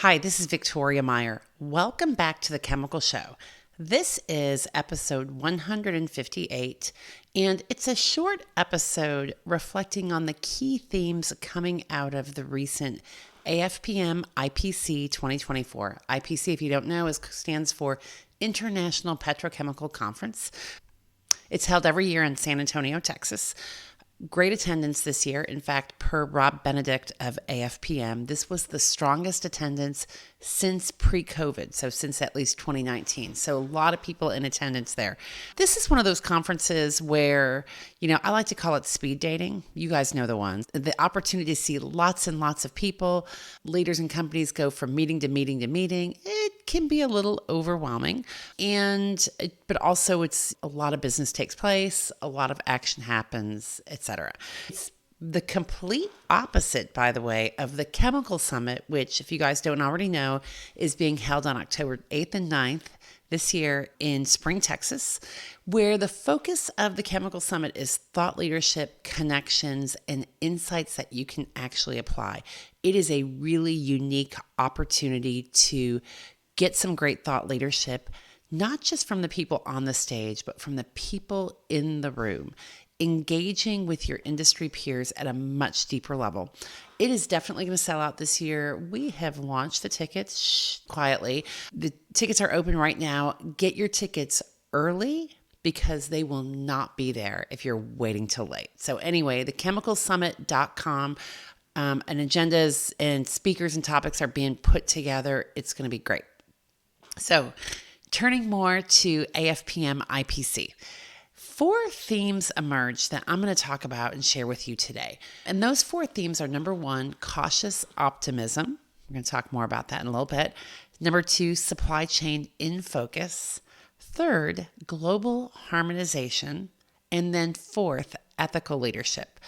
Hi, this is Victoria Meyer. Welcome back to the Chemical Show. This is episode 158, and it's a short episode reflecting on the key themes coming out of the recent AFPM IPC 2024. IPC, if you don't know, stands for International Petrochemical Conference. It's held every year in San Antonio, Texas. Great attendance this year. In fact, per Rob Benedict of AFPM, this was the strongest attendance since pre-COVID, so since at least 2019. So a lot of people in attendance there. This is one of those conferences where, I like to call it speed dating. You guys know the ones. The opportunity to see lots and lots of people, leaders and companies go from meeting to meeting to meeting. It can be a little overwhelming, but also it's a lot of business takes place, a lot of action happens, etc. It's the complete opposite, by the way, of the Chemical Summit, which, if you guys don't already know, is being held on October 8th and 9th this year in Spring, Texas, where the focus of the Chemical Summit is thought leadership, connections, and insights that you can actually apply. It is a really unique opportunity to get some great thought leadership, not just from the people on the stage, but from the people in the room, engaging with your industry peers at a much deeper level. It is definitely going to sell out this year. We have launched the tickets quietly. The tickets are open right now. Get your tickets early because they will not be there if you're waiting till late. So anyway, thechemicalsummit.com, and agendas and speakers and topics are being put together. It's going to be great. So turning more to AFPM IPC. 4 themes emerged that I'm going to talk about and share with you today. And those 4 themes are: number 1, cautious optimism. We're going to talk more about that in a little bit. Number 2, supply chain in focus. 3rd, global harmonization. And then 4th, ethical leadership.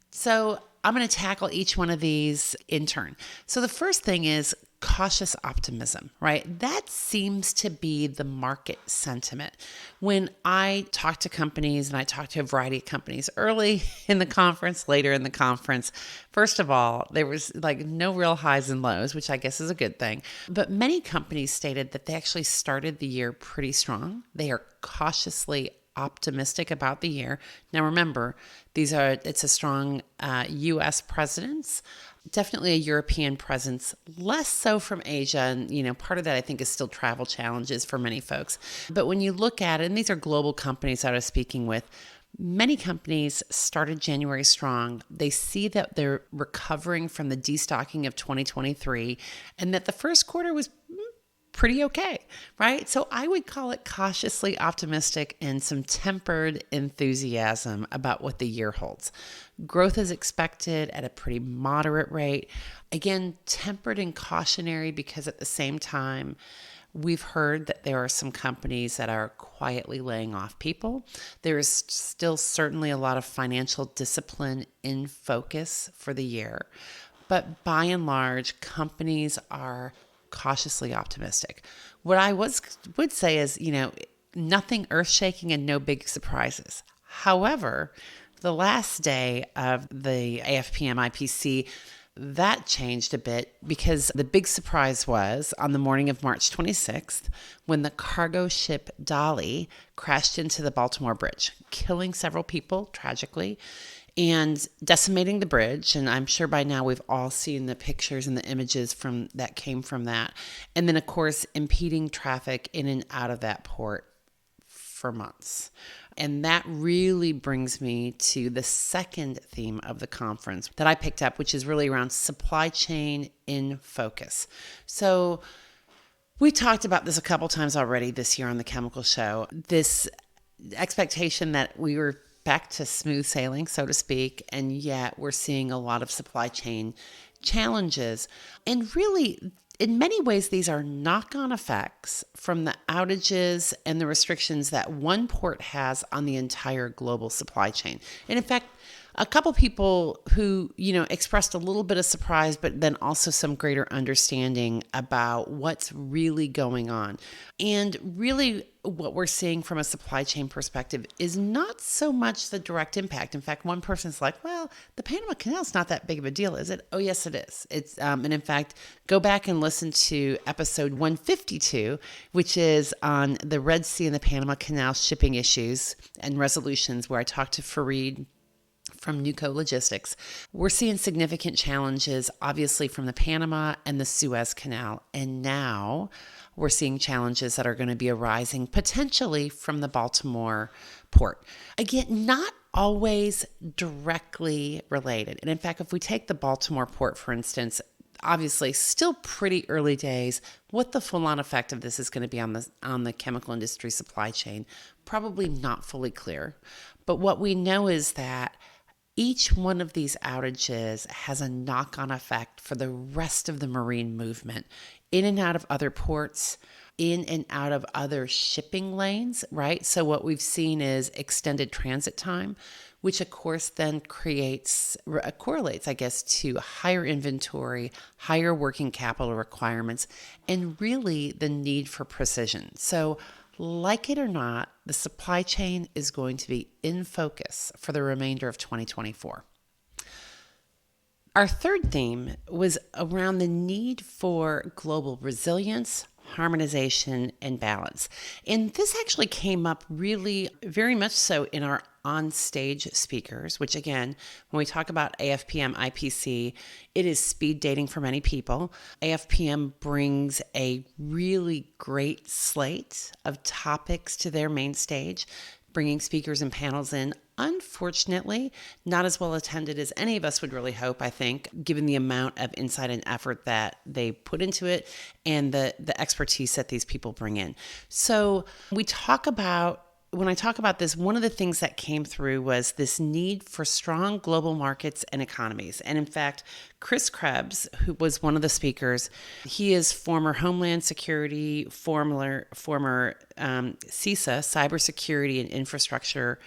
So I'm going to tackle each one of these in turn. So the first thing is cautious optimism, right? That seems to be the market sentiment. When I talk to companies, and I talk to a variety of companies early in the conference, later in the conference, first of all, there was like no real highs and lows, which I guess is a good thing. But many companies stated that they actually started the year pretty strong. They are cautiously optimistic about the year. Now remember, it's a strong U.S. presence, definitely a European presence, less so from Asia. And, part of that I think is still travel challenges for many folks. But when you look at it, and these are global companies that I was speaking with, many companies started January strong. They see that they're recovering from the destocking of 2023 and that the first quarter was pretty okay, right? So I would call it cautiously optimistic and some tempered enthusiasm about what the year holds. Growth is expected at a pretty moderate rate. Again, tempered and cautionary because at the same time, we've heard that there are some companies that are quietly laying off people. There is still certainly a lot of financial discipline in focus for the year. But by and large, companies are cautiously optimistic. What I would say is, nothing earth-shaking and no big surprises. However, the last day of the AFPM IPC, that changed a bit because the big surprise was on the morning of March 26th when the cargo ship Dolly crashed into the Baltimore Bridge, killing several people tragically and decimating the bridge. And I'm sure by now we've all seen the pictures and the images that came from that. And then, of course, impeding traffic in and out of that port for months. And that really brings me to the second theme of the conference that I picked up, which is really around supply chain in focus. So we talked about this a couple times already this year on the Chemical Show, this expectation that we were back to smooth sailing, so to speak, and yet we're seeing a lot of supply chain challenges. And really, in many ways, these are knock-on effects from the outages and the restrictions that one port has on the entire global supply chain. And in fact, a couple people who, expressed a little bit of surprise, but then also some greater understanding about what's really going on. And really, what we're seeing from a supply chain perspective is not so much the direct impact. In fact, one person's like, well, the Panama Canal is not that big of a deal, is it? Oh, yes, it is. It's and in fact, go back and listen to episode 152, which is on the Red Sea and the Panama Canal shipping issues and resolutions, where I talked to Fareed from Nuco Logistics. We're seeing significant challenges, obviously, from the Panama and the Suez Canal. And now we're seeing challenges that are going to be arising potentially from the Baltimore port. Again, not always directly related. And in fact, if we take the Baltimore port, for instance, obviously still pretty early days. What the full-on effect of this is going to be on the chemical industry supply chain, probably not fully clear. But what we know is that each one of these outages has a knock-on effect for the rest of the marine movement, in and out of other ports, in and out of other shipping lanes, right? So what we've seen is extended transit time, which of course then correlates, I guess, to higher inventory, higher working capital requirements, and really the need for precision. So like it or not, the supply chain is going to be in focus for the remainder of 2024. Our third theme was around the need for global resilience, harmonization, and balance. And this actually came up really very much so in our on-stage speakers, which again, when we talk about AFPM IPC, it is speed dating for many people. AFPM brings a really great slate of topics to their main stage, bringing speakers and panels in. Unfortunately, not as well attended as any of us would really hope, I think, given the amount of insight and effort that they put into it and the expertise that these people bring in. So when I talk about this, one of the things that came through was this need for strong global markets and economies. And in fact, Chris Krebs, who was one of the speakers, he is former Homeland Security, former CISA, Cybersecurity and Infrastructure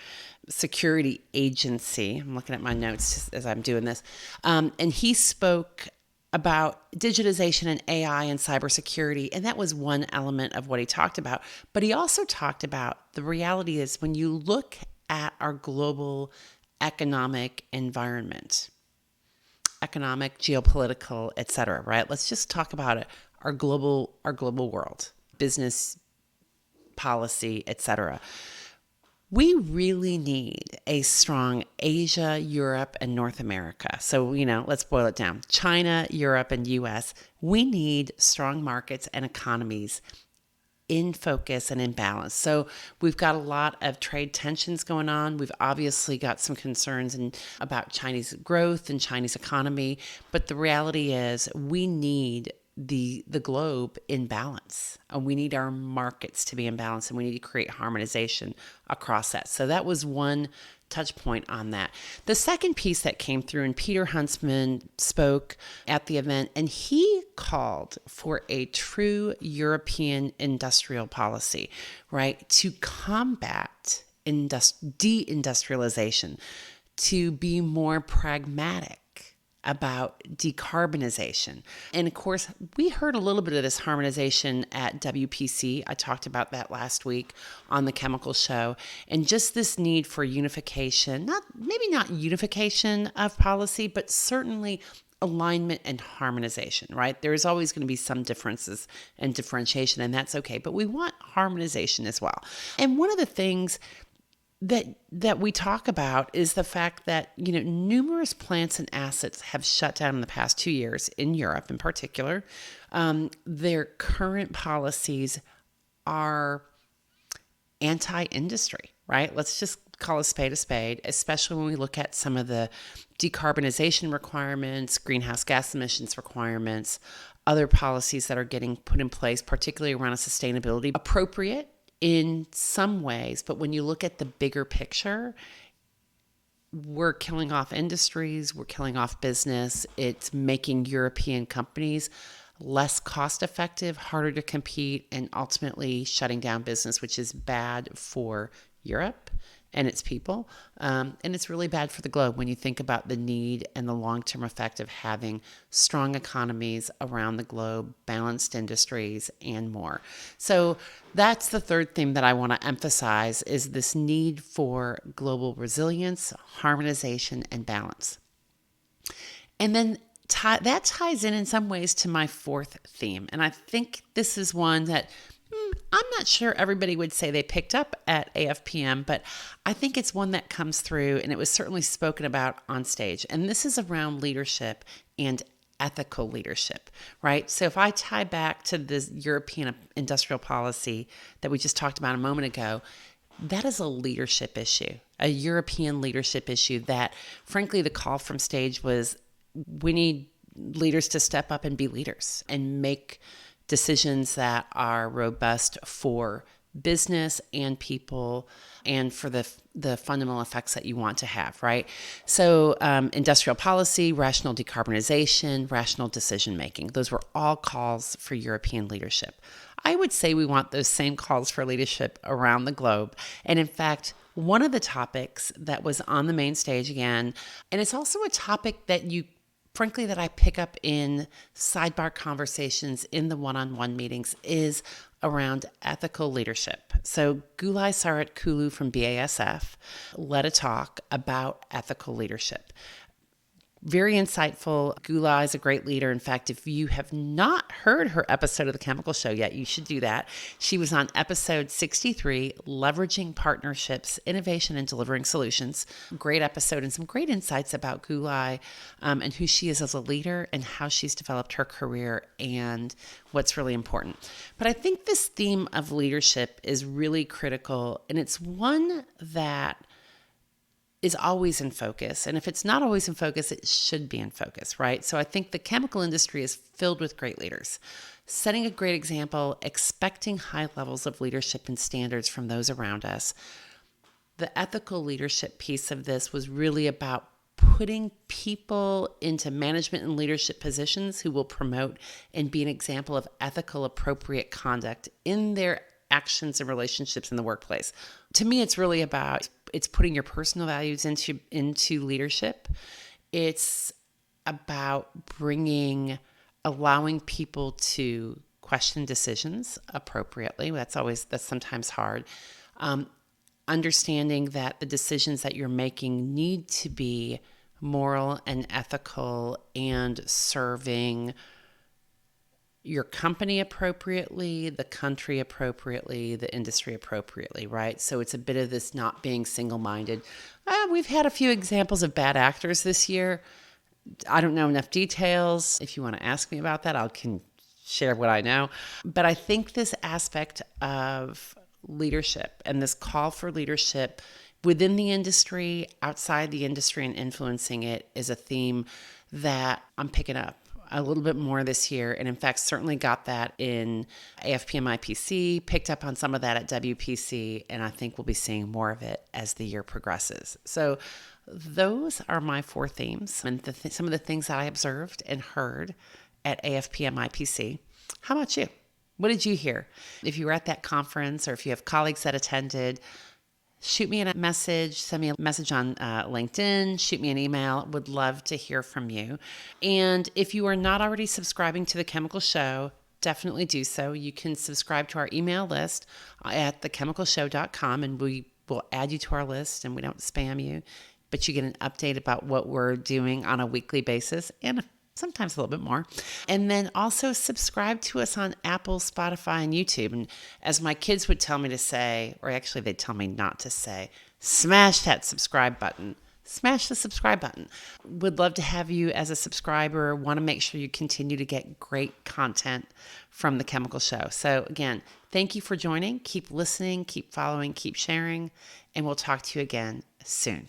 Security Agency. I'm looking at my notes as I'm doing this. And he spoke about digitization and AI and cybersecurity, and that was one element of what he talked about. But he also talked about the reality is when you look at our global economic environment, economic, geopolitical, et cetera, right? Let's just talk about it. Our global world, business, policy, et cetera. We really need a strong Asia, Europe, and North America. So, let's boil it down. China, Europe, and US. We need strong markets and economies in focus and in balance. So we've got a lot of trade tensions going on. We've obviously got some concerns about Chinese growth and Chinese economy. But the reality is we need the globe in balance, and we need our markets to be in balance, and we need to create harmonization across that. So that was one touch point on that. The second piece that came through, and Peter Huntsman spoke at the event, and he called for a true European industrial policy, right, to combat deindustrialization, to be more pragmatic about decarbonization. And of course, we heard a little bit of this harmonization at WPC. I talked about that last week on the Chemical Show, and just this need for unification, maybe not unification of policy, but certainly alignment and harmonization, right? There is always going to be some differences and differentiation, and that's okay, but we want harmonization as well. And one of the things that we talk about is the fact that, numerous plants and assets have shut down in the past 2 years in Europe in particular. Their current policies are anti-industry, right? Let's just call a spade, especially when we look at some of the decarbonization requirements, greenhouse gas emissions requirements, other policies that are getting put in place, particularly around sustainability, appropriate in some ways, but when you look at the bigger picture, we're killing off industries, we're killing off business. It's making European companies less cost effective, harder to compete, and ultimately shutting down business, which is bad for Europe and its people. And it's really bad for the globe when you think about the need and the long-term effect of having strong economies around the globe, balanced industries, and more. So that's the third theme that I want to emphasize is this need for global resilience, harmonization, and balance. And then that ties in some ways to my fourth theme. And I think this is one that I'm not sure everybody would say they picked up at AFPM, but I think it's one that comes through, and it was certainly spoken about on stage. And this is around leadership and ethical leadership, right? So if I tie back to this European industrial policy that we just talked about a moment ago, that is a leadership issue, a European leadership issue that, frankly, the call from stage was we need leaders to step up and be leaders and make decisions that are robust for business and people and for the fundamental effects that you want to have, right? So industrial policy, rational decarbonization, rational decision making, those were all calls for European leadership. I would say we want those same calls for leadership around the globe. And in fact, one of the topics that was on the main stage again, and it's also a topic that frankly, that I pick up in sidebar conversations in the one-on-one meetings is around ethical leadership. So Gulay Sarat-Kulu from BASF led a talk about ethical leadership. Very insightful. Gulay is a great leader. In fact, if you have not heard her episode of The Chemical Show yet, you should do that. She was on episode 63, Leveraging Partnerships, Innovation and Delivering Solutions. Great episode and some great insights about Gulay and who she is as a leader and how she's developed her career and what's really important. But I think this theme of leadership is really critical, and it's one that is always in focus. And if it's not always in focus, it should be in focus, right? So I think the chemical industry is filled with great leaders, setting a great example, expecting high levels of leadership and standards from those around us. The ethical leadership piece of this was really about putting people into management and leadership positions who will promote and be an example of ethical, appropriate conduct in their actions and relationships in the workplace. To me, it's really about putting your personal values into leadership. It's about allowing people to question decisions appropriately. That's sometimes hard. Understanding that the decisions that you're making need to be moral and ethical and serving your company appropriately, the country appropriately, the industry appropriately, right? So it's a bit of this not being single-minded. We've had a few examples of bad actors this year. I don't know enough details. If you want to ask me about that, I can share what I know. But I think this aspect of leadership and this call for leadership within the industry, outside the industry, and influencing it is a theme that I'm picking up a little bit more this year. And in fact, certainly got that in AFPM IPC, picked up on some of that at WPC, and I think we'll be seeing more of it as the year progresses. So those are my four themes and some of the things that I observed and heard at AFPM IPC. How about you? What did you hear? If you were at that conference or if you have colleagues that attended, shoot me a message, send me a message on LinkedIn, shoot me an email. Would love to hear from you. And if you are not already subscribing to The Chemical Show, definitely do so. You can subscribe to our email list at thechemicalshow.com, and we will add you to our list, and we don't spam you, but you get an update about what we're doing on a weekly basis and sometimes a little bit more. And then also subscribe to us on Apple, Spotify, and YouTube. And as my kids would tell me to say, or actually they'd tell me not to say, smash that subscribe button. Smash the subscribe button. Would love to have you as a subscriber. Want to make sure you continue to get great content from The Chemical Show. So again, thank you for joining. Keep listening, keep following, keep sharing, and we'll talk to you again soon.